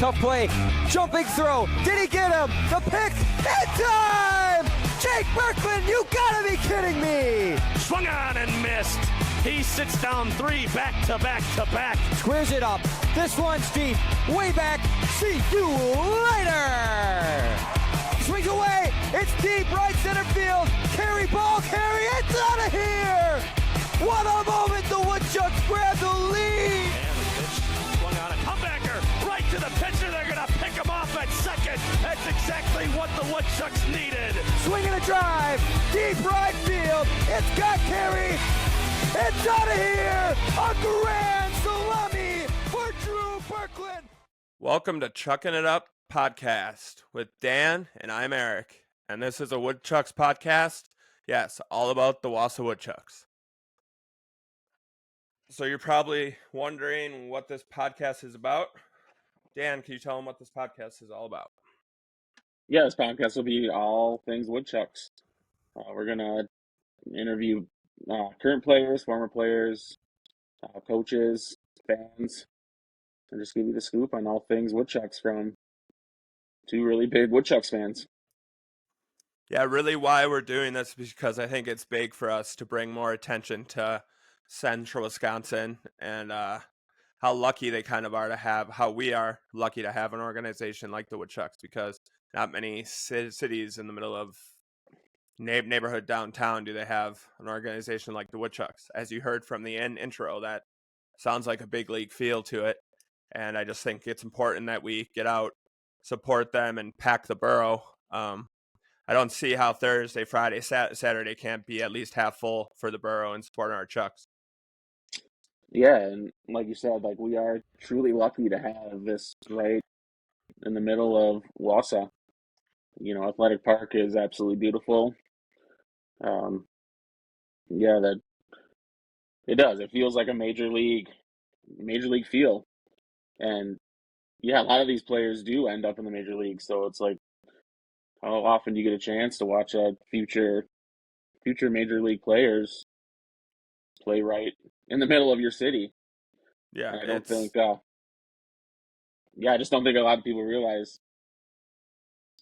Tough play. Jumping throw. Did he get him? The pick. In time! Jake Berkman, you gotta be kidding me! Swung on and missed. He sits down 3 back to back to back. Squares it up. This one's deep. Way back. See you later! Swings away. It's deep. Right center field. Carry ball. Carry. It's out of here! What a moment. The Woodchucks grab the lead. And the pitch swung on a comebacker. Right to the pitcher. They're going to pick him off at second. That's exactly what the Woodchucks needed. Swinging a drive. Deep right field. It's got Carey. It's out of here! A grand salami for Drew Berkland! Welcome to Chucking It Up podcast with Dan, and I'm Eric. And this is a Woodchucks podcast. Yes, all about the Wausau Woodchucks. So you're probably wondering what this podcast is about. Dan, can you tell them what this podcast is all about? Yeah, this podcast will be all things Woodchucks. We're going to interview current players, former players, coaches, fans, and just give you the scoop on all things Woodchucks from 2 really big Woodchucks fans. Yeah, really why we're doing this is because I think it's big for us to bring more attention to Central Wisconsin and how lucky they kind of are to have, how we are lucky to have an organization like the Woodchucks, because not many cities in the middle of neighborhood downtown do they have an organization like the Woodchucks. As you heard from the intro, that sounds like a big league feel to it, and I just think it's important that we get out, support them, and pack the borough. I don't see how Thursday, Friday, Saturday can't be at least half full for the borough and supporting our Chucks. Yeah, and like you said, like we are truly lucky to have this right in the middle of Wausau. You know, Athletic Park is absolutely beautiful. Yeah, that it does. It feels like a major league feel. And yeah, a lot of these players do end up in the major league. So it's like, how often do you get a chance to watch a future major league players play right in the middle of your city? Yeah, And I don't think, I just don't think a lot of people realize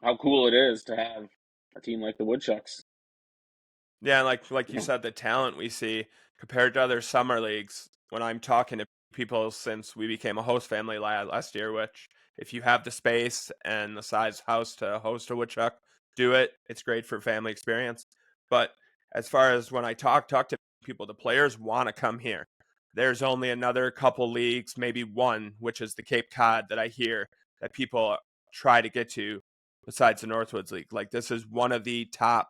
how cool it is to have a team like the Woodchucks. Yeah, like you said, the talent we see compared to other summer leagues. When I'm talking to people since we became a host family last year, which if you have the space and the size house to host a Woodchuck, do it. It's great for family experience. But as far as when I talk to people, the players want to come here. There's only another couple leagues, maybe one, which is the Cape Cod, that I hear that people try to get to besides the Northwoods League. Like, this is one of the top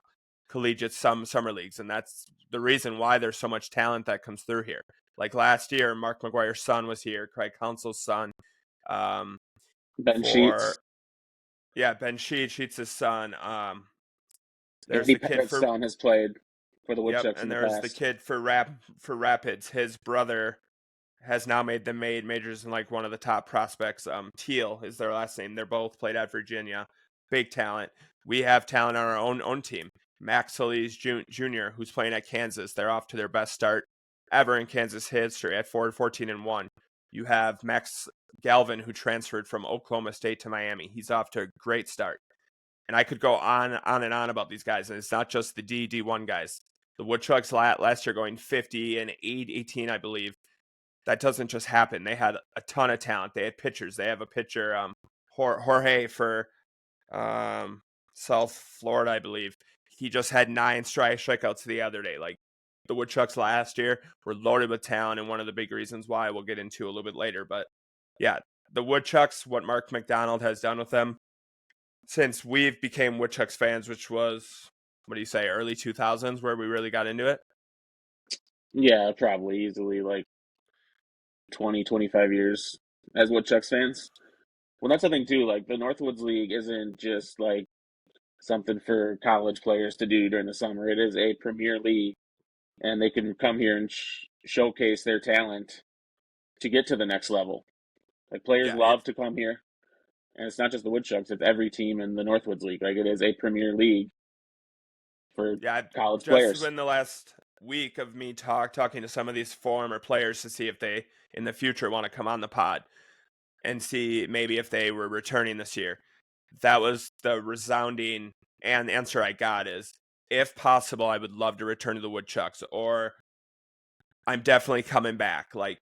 collegiate summer leagues, and that's the reason why there's so much talent that comes through here. Like last year, Mark McGuire's son was here, Craig Council's son. Ben Sheets. Yeah, Ben Sheets' son. There's Andy the kid Parrott's son has played for the Woodchucks and in the there's past. the kid for Rapids. His brother has now made the majors and like one of the top prospects. Teal is their last name. They're both played at Virginia. Big talent. We have talent on our own team. Max Solis Jr., who's playing at Kansas. They're off to their best start ever in Kansas history at 14-1. You have Max Galvin, who transferred from Oklahoma State to Miami. He's off to a great start. And I could go on and on about these guys. And it's not just the D1 guys. The Woodchucks last year going 50 and 18, I believe. That doesn't just happen. They had a ton of talent. They had pitchers. They have a pitcher, Jorge for South Florida, I believe. He just had 9 strikeouts the other day. Like, the Woodchucks last year were loaded with talent, and one of the big reasons why we'll get into a little bit later. But yeah, the Woodchucks, what Mark McDonald has done with them since we've became Woodchucks fans, which was, what do you say, early 2000s, where we really got into it? Yeah, probably easily like 20, 25 years as Woodchucks fans. Well, that's the thing too. Like, the Northwoods League isn't just like something for college players to do during the summer. It is a premier league, and they can come here and showcase their talent to get to the next level. Like, players love to come here, and it's not just the Woodchucks; it's every team in the Northwoods League. Like, it is a premier league for college players. Just in the last week of me talking to some of these former players to see if they in the future want to come on the pod. and see maybe if they were returning this year. That was the resounding and answer I got is, if possible, I would love to return to the Woodchucks, or I'm definitely coming back. Like,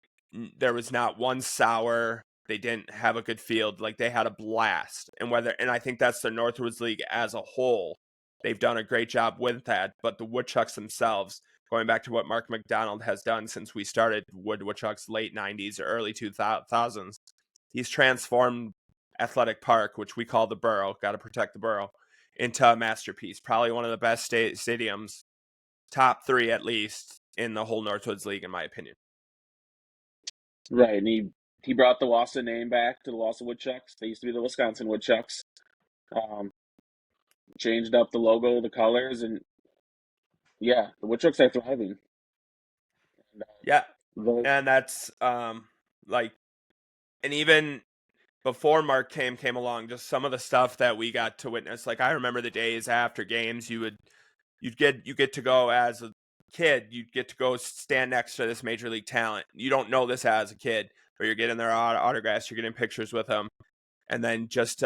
there was not one sour. They didn't have a good field. Like, they had a blast. And I think that's the Northwoods League as a whole. They've done a great job with that. But the Woodchucks themselves, going back to what Mark McDonald has done since we started Woodchucks late 90s or early 2000s, he's transformed Athletic Park, which we call the Borough, got to protect the Borough, into a masterpiece. Probably one of the best stadiums, top 3 at least, in the whole Northwoods League, in my opinion. Right, and he brought the Wausau name back to the Wausau Woodchucks. They used to be the Wisconsin Woodchucks. Um, Changed up the logo, the colors, and yeah, the Woodchucks are thriving. And, Yeah, the, and that's like, and even before Mark came along, just some of the stuff that we got to witness. Like, I remember the days after games, you get to go as a kid, you'd get to go stand next to this major league talent. You don't know this as a kid, but you're getting their autographs, you're getting pictures with them, and then just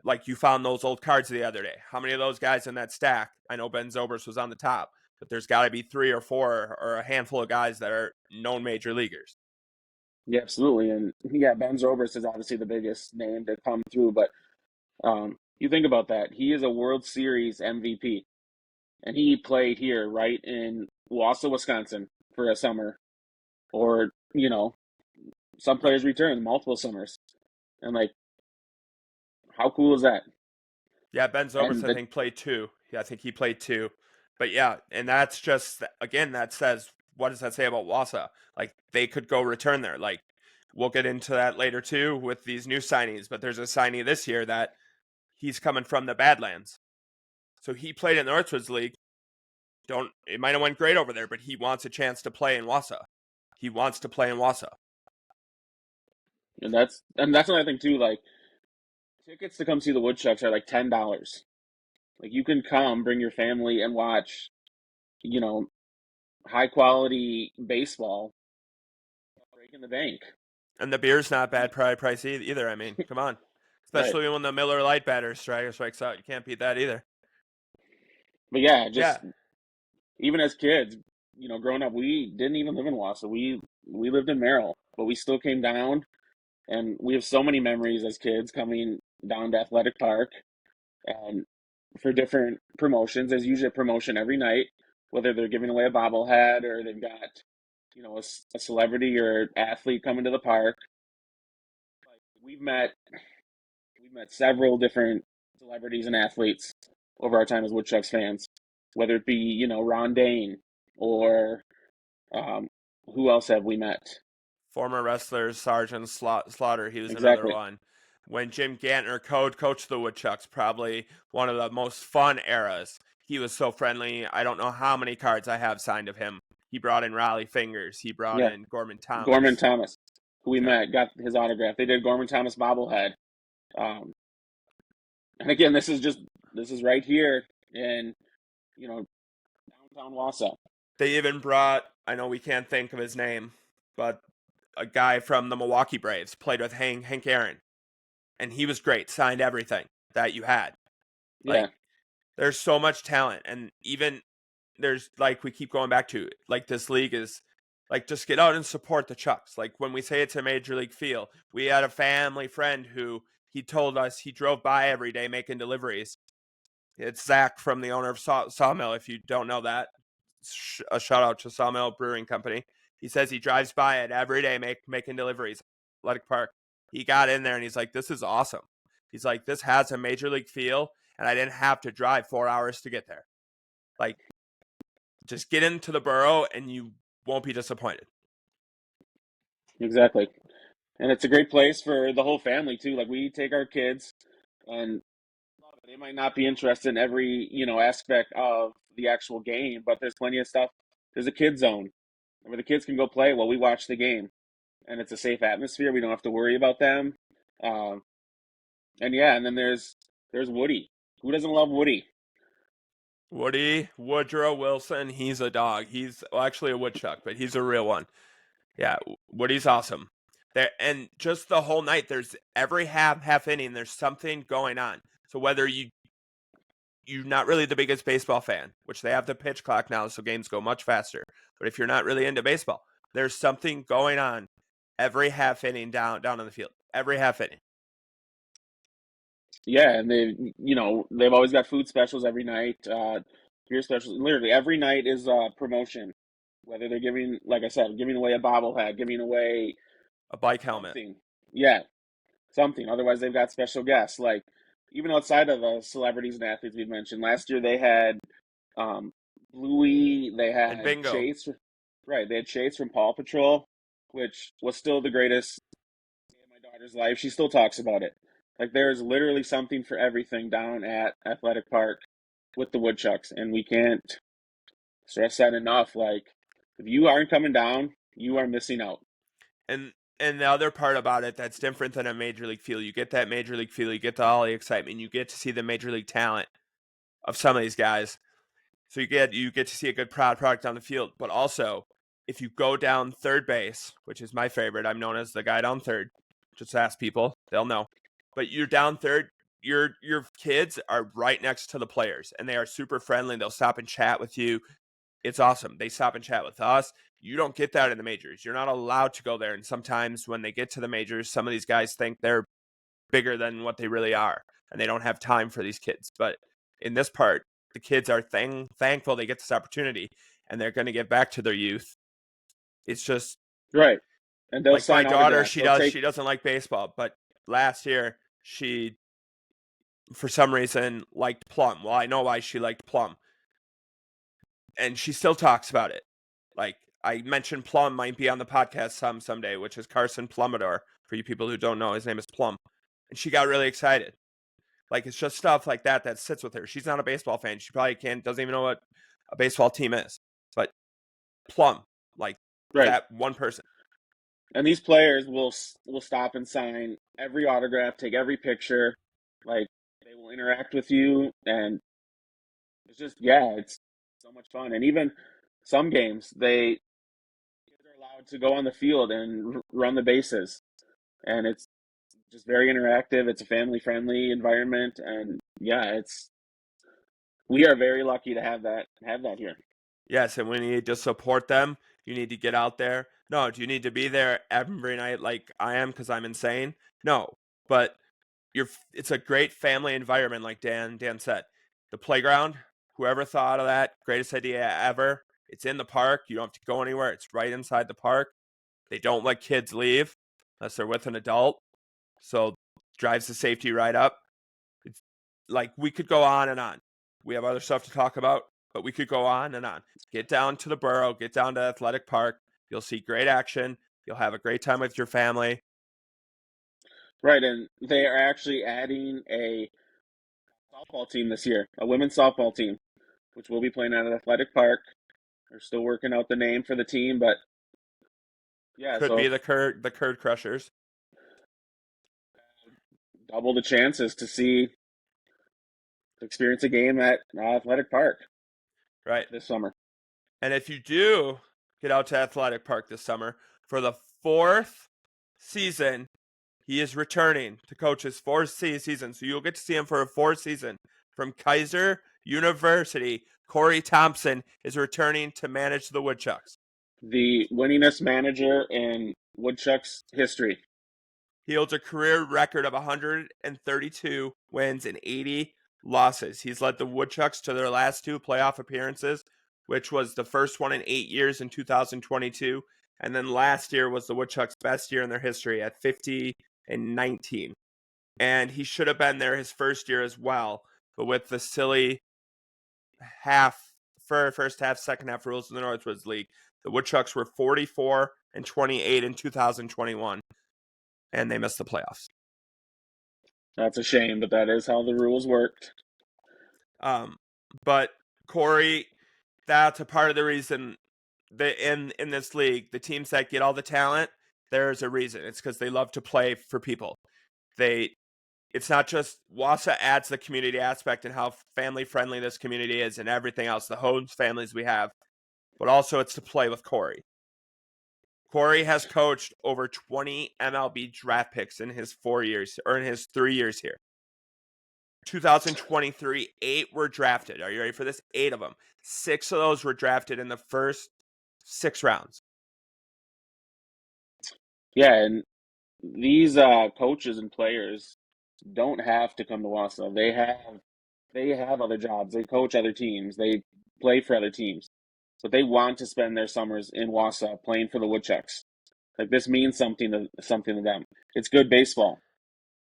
like, you found those old cards the other day. How many of those guys in that stack? I know Ben Zobrist was on the top, but there's got to be 3 or 4 or a handful of guys that are known major leaguers. yeah, absolutely, and yeah, Ben Zobrist is obviously the biggest name to come through. But you think about that, he is a World Series MVP, and he played here, right in Wausau, Wisconsin, for a summer, or some Right. players return multiple summers, and like, how cool is that? Yeah, Ben Zobrist, And I think, played 2. Yeah, I think he played 2. But yeah, and that's just, again, that says, what does that say about Wassa? Like, they could go return there. Like, we'll get into that later too with these new signings, but there's a signee this year that he's coming from the Badlands. So he played in the Northwoods League. It might have went great over there, but he wants a chance to play in Wassa. He wants to play in Wassa. that's another thing too. Like, tickets to come see the Woodchucks are like $10. Like, you can come, bring your family, and watch, you know, high quality baseball breaking the bank. And the beer's not bad price either. I mean, come on. Right. Especially when the Miller Lite batter strikes out. You can't beat that either. But yeah, Yeah. just even as kids, growing up, we didn't even live in Wausau. We lived in Merrill, but we still came down, and we have so many memories as kids coming down to Athletic Park and for different promotions. There's usually a promotion every night, whether they're giving away a bobblehead or they've got a celebrity or athlete coming to the park. Like, we've met several different celebrities and athletes over our time as Woodchucks fans, whether it be Ron Dane or um, who else have we met? Former wrestlers, Sergeant Slaughter, he was another Exactly. one. When Jim Gantner coached the Woodchucks, probably one of the most fun eras. He was so friendly. I don't know how many cards I have signed of him. He brought in Raleigh Fingers. He brought Yeah, in Gorman Gorman Thomas. Thomas, who we Yeah. met, got his autograph. They did Gorman Thomas bobblehead. Um, and again, this is right here in downtown Wausau. They even brought, I know we can't think of his name, but a guy from the Milwaukee Braves played with Hank Aaron. And he was great, signed everything that you had. Yeah, Like, there's so much talent. And even there's, like, we keep going back to, like, this league is like, just get out and support the Chucks. Like, when we say it's a major league feel, we had a family friend who he told us he drove by every day making deliveries. It's Zach from the owner of Sawmill. If you don't know that, a shout out to Sawmill Brewing Company. He says he drives by it every day making deliveries. Athletic Park. He got in there and he's like, "This is awesome." He's like, "This has a major league feel, and I didn't have to drive 4 hours to get there. Like, just get into the borough and you won't be disappointed." exactly. And it's a great place for the whole family too. Like, we take our kids, and they might not be interested in every aspect of the actual game, but there's plenty of stuff. There's a kid zone where the kids can go play while we watch the game, and it's a safe atmosphere. We don't have to worry about them. Um, and yeah, and then there's Woody. Who doesn't love Woody? Woody Woodrow Wilson, he's a dog. He's, well, actually a woodchuck, but he's a real one. Yeah, Woody's awesome. There, and just the whole night, there's every half inning, there's something going on. So whether you're not really the biggest baseball fan, which they have the pitch clock now, so games go much faster. But if you're not really into baseball, there's something going on every half inning down on the field. Every half inning. Yeah, and they've always got food specials every night, beer specials. Literally every night is promotion. Whether they're giving, like I said, giving away a bobblehead, giving away A bike helmet. something. Yeah, something. Otherwise, they've got special guests. Like even outside of the celebrities and athletes we've mentioned, last year they had um, Bluey, they And had bingo. Chase. Right, they had Chase from Paw Patrol, which was still the greatest day of my daughter's life. She still talks about it. Like there is literally something for everything down at Athletic Park with the Woodchucks, and we can't stress that enough. Like if you aren't coming down, you are missing out. And the other part about it that's different than a major league feel, you get that major league feel, you get all the excitement, you get to see the major league talent of some of these guys. So you get to see a good product on the field. But also, if you go down third base, which is my favorite, I'm known as the guy down third. Just ask people, they'll know. But you're down third, your kids are right next to the players, and they are super friendly. They'll stop and chat with you. It's awesome. They stop and chat with us. You don't get that in the majors. You're not allowed to go there. And sometimes when they get to the majors, some of these guys think they're bigger than what they really are, and they don't have time for these kids. But in this part, the kids are thankful they get this opportunity, and they're going to give back to their youth. It's just Right, and they'll like my sign daughter. autographs. She doesn't like baseball, but last year she, for some reason, liked Plum. Well, I know why she liked Plum, and she still talks about it. Like I mentioned, Plum might be on the podcast someday, which is Carson Plumidor. For you people who don't know, his name is Plum, and she got really excited. Like it's just stuff like that sits with her. She's not a baseball fan. She probably doesn't even know what a baseball team is. But Plum, like Right, that one person. and these players will stop and sign every autograph, take every picture. Like they will interact with you, and it's just it's so much fun. And even some games, they kids are allowed to go on the field and run the bases, and it's just very interactive. It's a family friendly environment, and it's we are very lucky to have that here. Yes, and when you need to support them, you need to get out there. No, do you need to be there every night like I am because I'm insane? No, but it's a great family environment, like Dan said. The playground, whoever thought of that, greatest idea ever. It's in the park. You don't have to go anywhere. It's right inside the park. They don't let kids leave unless they're with an adult. So drives the safety right up. It's like we could go on and on. We have other stuff to talk about, but we could go on and on. Get down to the borough, get down to Athletic Park. You'll see great action. You'll have a great time with your family. Right, and they are actually adding a softball team this year, a women's softball team, which will be playing at Athletic Park. They're still working out the name for the team, but Could so be the Curd Crushers. double the chances to experience a game at Athletic Park Right. this summer. And if you do get out to Athletic Park this summer, for the fourth season, he is returning to coach his fourth season. So you'll get to see him for a fourth season. From Kaiser University, Corey Thompson is returning to manage the Woodchucks. The winningest manager in Woodchucks history. He holds a career record of 132 wins and 80 losses. He's led the Woodchucks to their last two playoff appearances, which was the first one in 8 years in 2022. And then last year was the Woodchucks' best year in their history at 50-19. And he should have been there his first year as well. But with the silly first half, second half rules in the Northwoods League, the Woodchucks were 44-28 in 2021. And they missed the playoffs. That's a shame, but that is how the rules worked. But Corey, that's a part of the reason that in this league, the teams that get all the talent, there's a reason. It's because they love to play for people. It's not just Wausau adds the community aspect and how family friendly this community is and everything else, the host families we have, but also it's to play with Corey. Corey has coached over 20 MLB draft picks in his 4 years, or in his 3 years here. 2023, 8 were drafted. Are you ready for this? 8 of them. 6 of those were drafted in the first 6 rounds. Yeah, and these coaches and players don't have to come to Wausau. They have other jobs. They coach other teams. They play for other teams. But they want to spend their summers in Wausau playing for the Woodchucks. Like this means something to them. It's good baseball.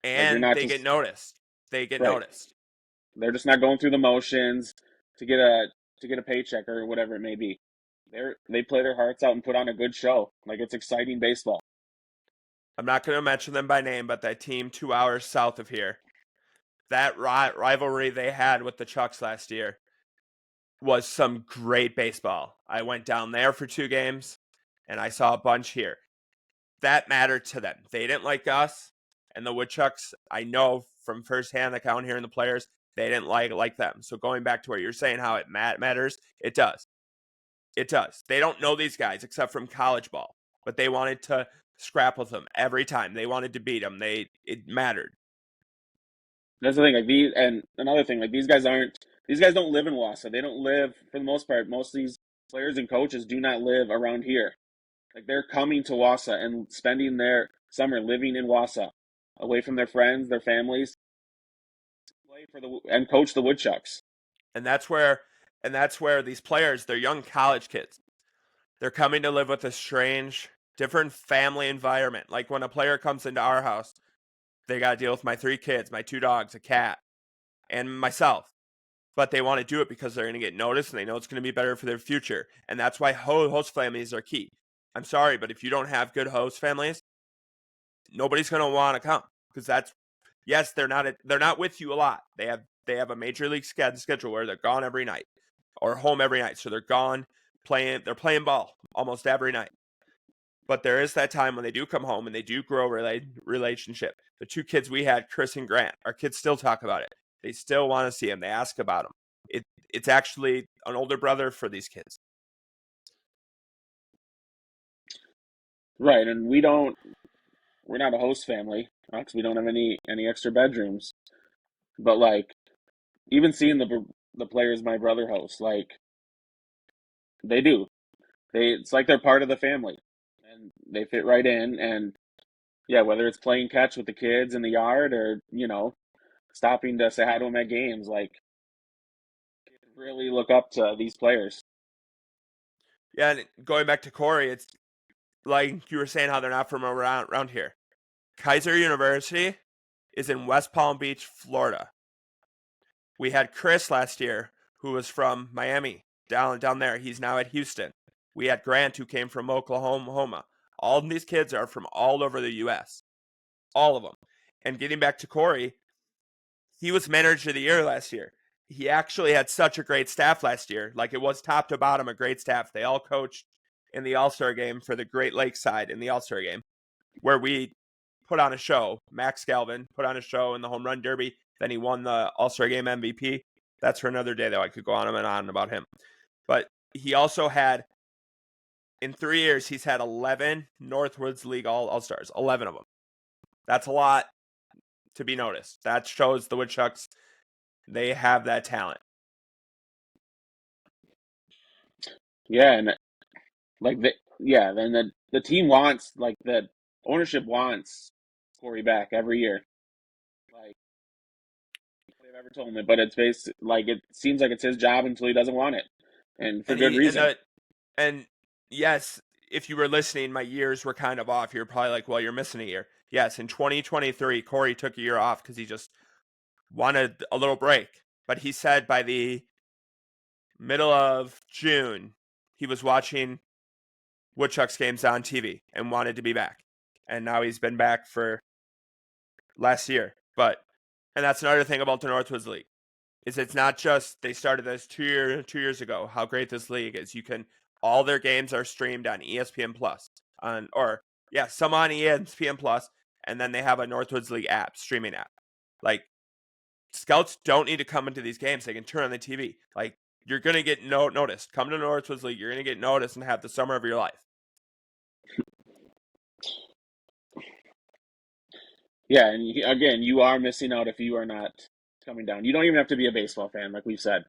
Like you're And not they get just noticed. They get right. noticed. They're just not going through the motions to get a paycheck or whatever it may be. They play their hearts out and put on a good show. Like it's exciting baseball. I'm not going to mention them by name, but that team 2 hours south of here, that rivalry they had with the Chucks last year was some great baseball. I went down there for 2 games, and I saw a bunch here. That mattered to them. They didn't like us, and the Woodchucks, I know from firsthand account hearing the players, they didn't like them. So going back to what you're saying, how it matters, it does. It does. They don't know these guys except from college ball, but they wanted to scrap with them every time. They wanted to beat them. It mattered. That's the thing. Like these, and another thing, like these guys don't live in Wausau. They don't live, for the most part. Most of these players and coaches do not live around here. Like they're coming to Wausau and spending their summer living in Wausau, away from their friends, their families, play for and coach the Woodchucks. And that's where these players, they're young college kids. They're coming to live with a strange, different family environment. Like when a player comes into our house, they got to deal with my 3 kids, my 2 dogs, a cat, and myself. But they want to do it because they're going to get noticed and they know it's going to be better for their future. And that's why host families are key. I'm sorry, but if you don't have good host families, nobody's going to want to come because yes, they're not with you a lot. They have a major league schedule where they're gone every night or home every night. So they're gone they're playing ball almost every night. But there is that time when they do come home and they do grow relationship. The 2 kids we had, Chris and Grant, our kids still talk about it. They still want to see him. They ask about him. It's actually an older brother for these kids. Right, and we're not a host family because we don't have any extra bedrooms. But like even seeing the players my brother hosts, like they do, it's like they're part of the family, and they fit right in. And yeah, whether it's playing catch with the kids in the yard or stopping to say hi to them at games, like really look up to these players. Yeah, and going back to Corey, it's like you were saying how they're not from around here. Kaiser University is in West Palm Beach, Florida. We had Chris last year, who was from Miami, down there. He's now at Houston. We had Grant, who came from Oklahoma. All of these kids are from all over the U.S. All of them. And getting back to Corey, he was manager of the year last year. He actually had such a great staff last year. Like it was top to bottom, a great staff. They all coached in the All-Star game for the Great Lakes side in the All-Star game, where we put on a show. Max Galvin put on a show in the home run derby. Then he won the All-Star game MVP. That's for another day, though. I could go on and on about him. But he also had, in 3 years, he's had 11 Northwoods League All-Stars. 11 of them. That's a lot to be noticed. That shows the Woodchucks, they have that talent. Yeah, and like then the team wants, like the ownership wants Corey back every year. Like they've ever told him it, but it's based like it seems like it's his job until he doesn't want it, and for And good reason. and yes, if you were listening, my years were kind of off. You're probably like, well, you're missing a year. Yes, in 2023, Corey took a year off because he just wanted a little break. But he said by the middle of June, he was watching Woodchucks games on TV and wanted to be back. And now he's been back for last year. And that's another thing about the Northwoods League. Is it's not just they started this 2 years ago, how great this league is. All their games are streamed on ESPN Plus. Some on ESPN Plus, and then they have a Northwoods League app, streaming app. Like scouts don't need to come into these games. They can turn on the TV. Like you're gonna get noticed. Come to Northwoods League, you're gonna get noticed and have the summer of your life. Yeah, and again, you are missing out if you are not coming down. You don't even have to be a baseball fan, like we've said.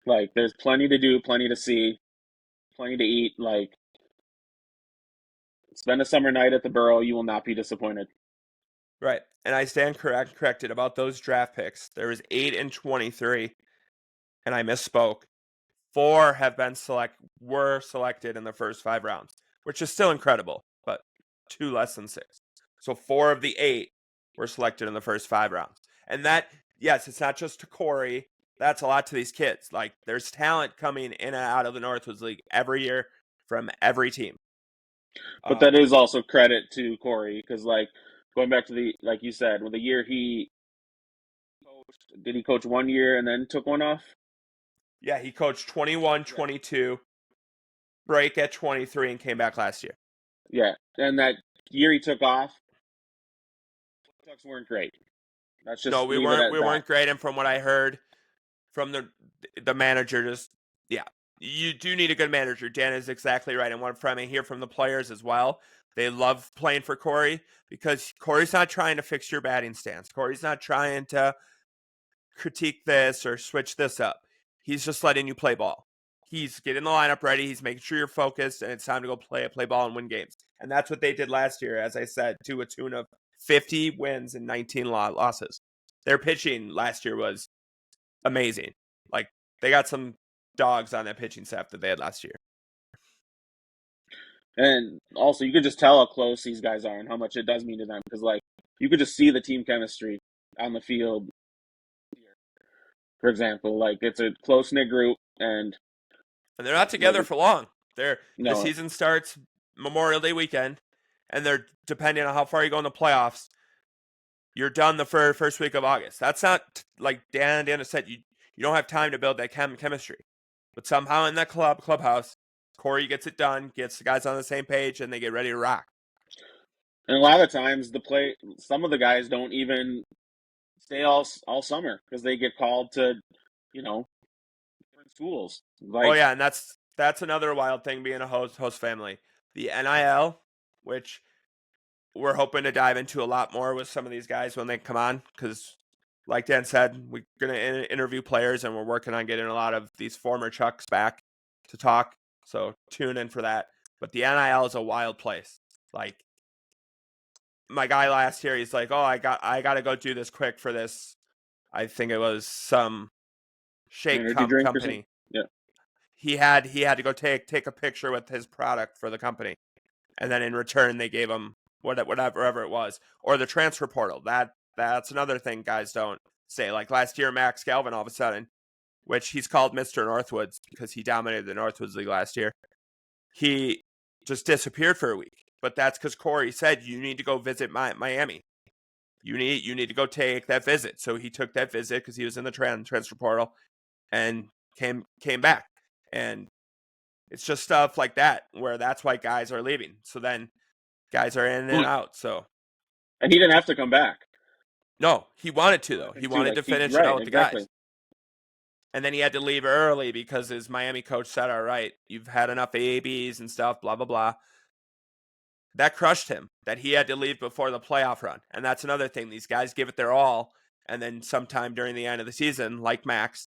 Like, there's plenty to do, plenty to see, plenty to eat. Like, spend a summer night at the Borough. You will not be disappointed. Right. And I stand corrected about those draft picks. There was 8 and 23, and I misspoke. 4 were selected in the first 5 rounds, which is still incredible, but 2 less than 6. So 4 of the 8 were selected in the first 5 rounds. And that, yes, it's not just to Corey. That's a lot to these kids. Like, there's talent coming in and out of the Northwoods League every year from every team. But that is also credit to Corey because, like, going back to like you said, with the year he coached, did he coach 1 year and then took one off? Yeah, he coached 21, 22, break at 23, and came back last year. Yeah, and that year he took off, Woodchucks weren't great. Let's just No, we leave it weren't. at We that. weren't great. And from what I heard from the manager, just yeah, you do need a good manager. Dan is exactly right. And what from I hear from the players as well, they love playing for Corey because Corey's not trying to fix your batting stance. Corey's not trying to critique this or switch this up. He's just letting you play ball. He's getting the lineup ready. He's making sure you're focused, and it's time to go play ball and win games. And that's what they did last year, as I said, to a tune of 50 wins and 19 losses. Their pitching last year was amazing. Like, they got some dogs on that pitching staff that they had last year. And also, you could just tell how close these guys are and how much it does mean to them because, like, you could just see the team chemistry on the field. For example, like it's a close knit group, and they're not together like, for long. The no, season starts Memorial Day weekend, and they're depending on how far you go in the playoffs. You're done the first week of August. That's not like Dan said. You don't have time to build that chemistry, but somehow in that clubhouse, Corey gets it done, gets the guys on the same page, and they get ready to rock. and a lot of times some of the guys don't even stay all summer because they get called to, different schools. Oh Like, yeah, and that's another wild thing being a host family. The NIL, which we're hoping to dive into a lot more with some of these guys when they come on, because like Dan said, we're going to interview players and we're working on getting a lot of these former Chucks back to talk. So tune in for that. But the NIL is a wild place. Like, my guy last year, he's like, "Oh, I got to go do this quick for this." I think it was some shake energy drink or something. company. Yeah. He had to go take a picture with his product for the company, and then in return they gave him whatever it was, or the transfer portal. That's another thing guys don't say. Like last year, Max Galvin, all of a sudden, which he's called Mr. Northwoods because he dominated the Northwoods League last year, he just disappeared for a week. But that's because Corey said you need to go visit Miami. You need to go take that visit. So he took that visit because he was in the transfer portal and came back. And it's just stuff like that where that's why guys are leaving. So then guys are in and out. So And he didn't have to come back. no, he wanted to though. He wanted Like, to finish it right, out with the exactly. guys. And then he had to leave early because his Miami coach said, "All right, you've had enough ABs and stuff, blah blah blah." That crushed him. That he had to leave before the playoff run. And that's another thing. These guys give it their all, and then sometime during the end of the season, like Max,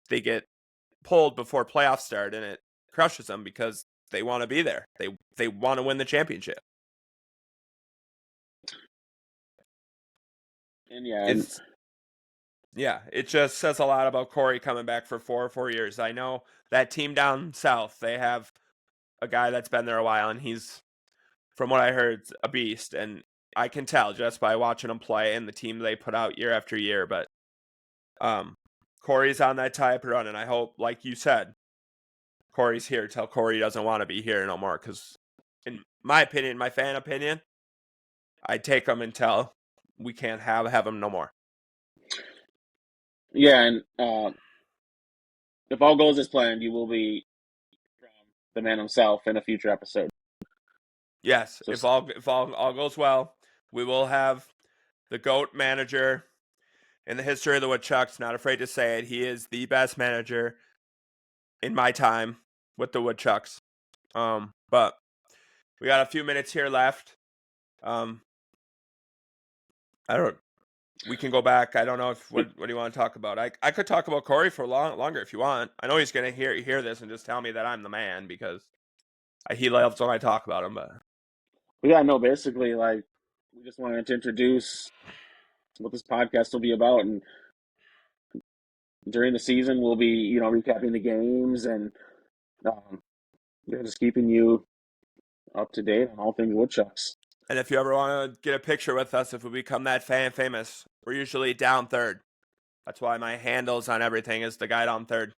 they get pulled before playoffs start, and it crushes them because they want to be there. They want to win the championship. And It just says a lot about Corey coming back for 4 years. I know that team down south, they have a guy that's been there a while, and he's, from what I heard, a beast. And I can tell just by watching him play and the team they put out year after year. But Corey's on that type of run, and I hope, like you said, Corey's here till Corey doesn't want to be here no more. Because, in my opinion, my fan opinion, I'd take him until we can't have him no more. yeah, and if all goes as planned, you will be from the man himself in a future episode. Yes, So, if all goes well, we will have the GOAT manager in the history of the Woodchucks. Not afraid to say it. He is the best manager in my time with the Woodchucks. But we got a few minutes here left. We can go back. I don't know if what do you want to talk about? I could talk about Corey for longer if you want. I know he's gonna hear this and just tell me that I'm the man because he loves when I talk about him. But yeah, no, basically, like, we just wanted to introduce what this podcast will be about, and during the season, we'll be, recapping the games and um, just keeping you up to date on all things Woodchucks. and if you ever want to get a picture with us, if we become that famous, we're usually down third. That's why my handles on everything is the guy down third.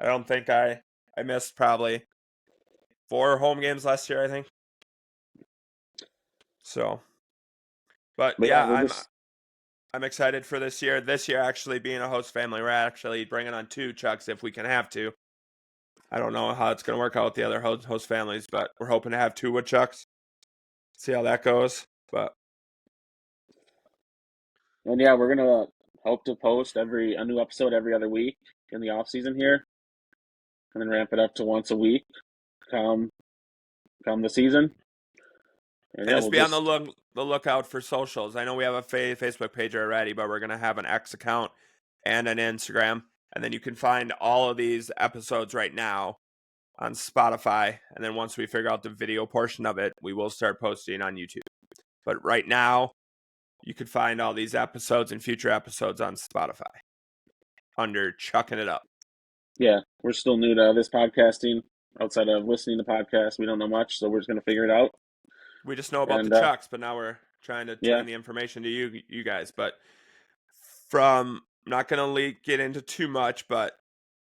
I don't think I missed probably 4 home games last year, I think. So, but yeah, I'm excited for this year. This year, actually being a host family, we're actually bringing on 2 Chucks if we can have to. I don't know how it's going to work out with the other host families, but we're hoping to have 2 Woodchucks. See how that goes. But And yeah, we're gonna hope to post a new episode every other week in the off season here, and then ramp it up to once a week come the season. And yeah, just we'll be on just the lookout for socials. I know we have a Facebook page already, but we're going to have an X account and an Instagram. And then you can find all of these episodes right now on Spotify. And then once we figure out the video portion of it, we will start posting on YouTube. But right now, you can find all these episodes and future episodes on Spotify under Chucking It Up. yeah, we're still new to this podcasting. Outside of listening to podcasts, we don't know much, so we're just gonna figure it out. We just know about And the Chucks, but now we're trying to yeah, turn the information to you guys. But from not going to get into too much, but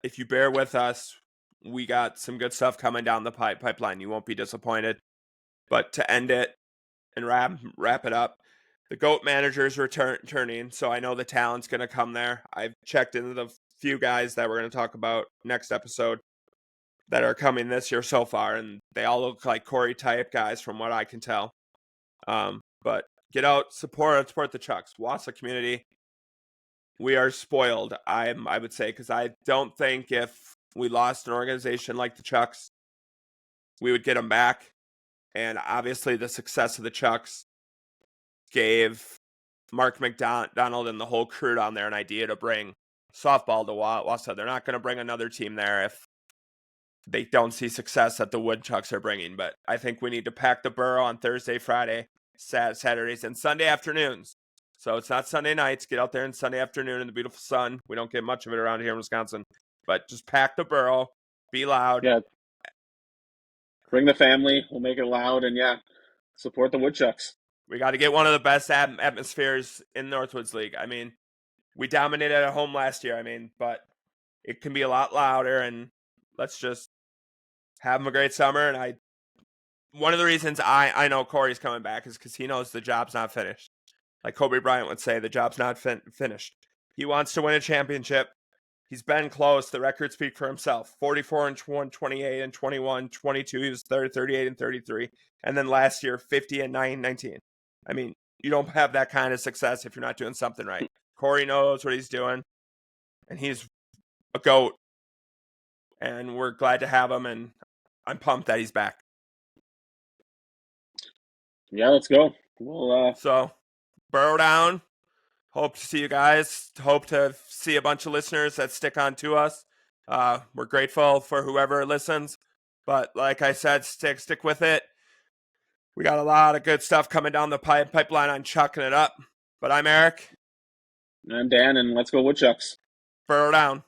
if you bear with us, we got some good stuff coming down the pipeline. You won't be disappointed. But to end it and wrap it up, the GOAT manager is returning, so I know the talent's going to come there. I've checked into the few guys that we're going to talk about next episode that are coming this year so far, and they all look like Corey type guys from what I can tell. But get out, support the Chucks, Wausau community. We are spoiled, I would say, because I don't think if we lost an organization like the Chucks, we would get them back. And obviously, the success of the Chucks gave Mark McDonald and the whole crew down there an idea to bring softball to Wausau. They're not going to bring another team there if they don't see success that the Woodchucks are bringing. But I think we need to pack the borough on Thursday, Friday, Saturdays, and Sunday afternoons. So it's not Sunday nights. Get out there on Sunday afternoon in the beautiful sun. We don't get much of it around here in Wisconsin. But just pack the borough. Be loud. yeah, bring the family. We'll make it loud, and yeah, support the Woodchucks. We got to get one of the best atmospheres in Northwoods League. I mean, we dominated at home last year. I mean, but it can be a lot louder. And let's just have them a great summer. And one of the reasons I know Corey's coming back is because he knows the job's not finished. Like Kobe Bryant would say, the job's not finished. He wants to win a championship. He's been close. The records speak for himself. 44 and 28 and 21, 22. He was 38 and 33. And then last year, 50 and 19. I mean, you don't have that kind of success if you're not doing something right. Corey knows what he's doing, and he's a GOAT. And we're glad to have him, and I'm pumped that he's back. Yeah, let's go. We'll So, burrow down. Hope to see you guys. Hope to see a bunch of listeners that stick on to us. We're grateful for whoever listens. But like I said, stick with it. We got a lot of good stuff coming down the pipeline on Chucking It Up. But I'm Eric. I'm Dan, and let's go Woodchucks. Burrow down.